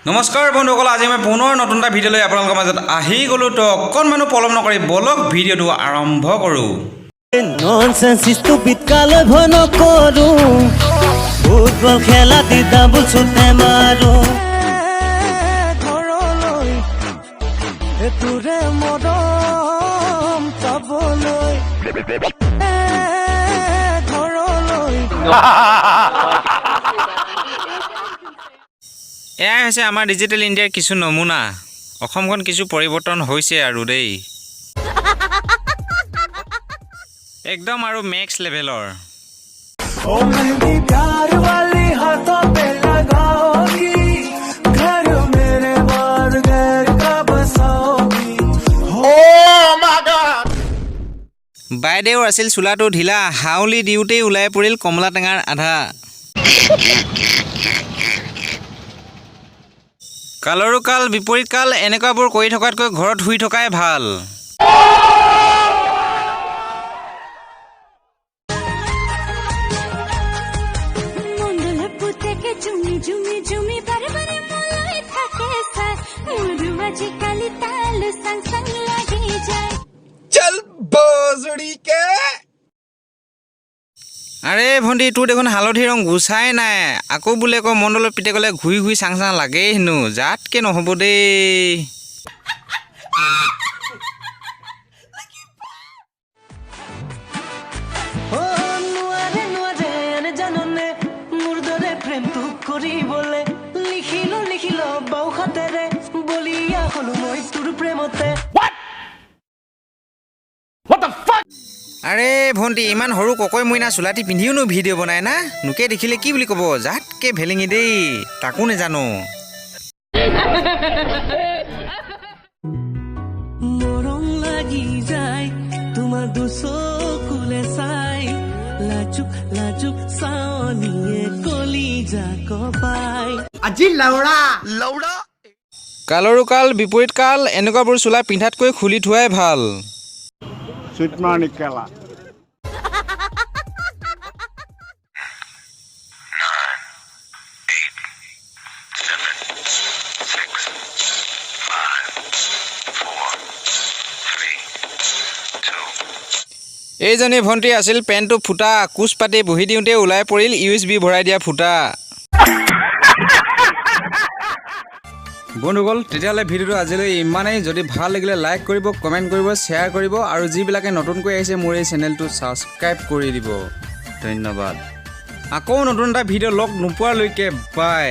নমস্কাৰ বন্ধুসকল, আজি মই পুনৰ নতুন এটা ভিডিঅ' লৈ আপোনালোকৰ মাজত আহি গ'লো। তো অকণমানো পলম নকৰি বলক ভিডিঅ'টো আৰম্ভ কৰোঁ। ননসেন্স স্টুপিড কালে ভয় নকৰো ফুটবল খেলা দি ডাবল ছুটে মাৰো ঘৰলৈ তোৰে মৰম চাবলৈ ঘৰলৈ এয়াই হৈছে আমাৰ ডিজিটেল ইণ্ডিয়াৰ কিছু নমুনা। অসমখন কিছু পৰিৱৰ্তন হৈছে আৰু দেই, একদম আৰু মেক্স লেভেলৰ। ओ मेरी प्यार वाली हाथों पे लगाओगी घर मेरे बार घर का बसाओगी বাইদেউৰ আছিল চোলাটো ঢিলা, হাউলি দিওঁতেই ওলাই পৰিল কমলা টেঙাৰ আধা। কালৰো কাল বিপৰীত কাল, এনেকুৱাবোৰ কৰি থকাতকৈ ঘৰত শুই থকাই ভাল। আৰে ভণ্টি, তোৰ দেখোন হালধি ৰং গুচাই নাই, আকৌ বোলে আকৌ মণ্ডলত পিতেকলে ঘূৰি ঘূৰি চাং চাং লাগেই হেনো। যাতকে নহ'ব দেই। ओ नुआरे नुआरे जानने मोर दरे प्रेम तू करिबले लिखिलो बाउ खातेरे बलिया हलो মই তোৰ প্ৰেমতে আৰে ভণ্টি, ইমান সৰু ককৈ মইনা চোলাটি পিন্ধিওনো ভিডিঅ' বনাই না? নোকে দেখিলে কি বুলি ক'ব? যাতকে ভেলেঙি দেই, তাকো নেজানো। মৰম লাগি যায় তোমাৰ দুচকুলে চাই লাজুক লাজুক চাৱনিয়ে কলিজা কপাই আজি লাউৰা কালৰো কাল বিপৰীত কাল, এনেকুৱাবোৰ চোলা পিন্ধাতকৈ খুলি থোৱাই ভাল। সুতমা নিকেলা এইজনী ভণ্টি আছিল পেণ্টটো ফুটা, কোচ পাতি বহি দিওঁতে ওলাই পৰিল USB ভৰাই দিয়া ফুটা। বন্ধুসকল, তেতিয়াহ'লে ভিডিঅ'টো আজিলৈ ইমানেই। যদি ভাল লাগিলে লাইক কৰিব, কমেণ্ট কৰিব, শ্বেয়াৰ কৰিব, আৰু যিবিলাকে নতুনকৈ আহিছে মোৰ এই চেনেলটো ছাবস্ক্ৰাইব কৰি দিব। ধন্যবাদ। আকৌ নতুন এটা ভিডিঅ' লগ নোপোৱালৈকে বাই।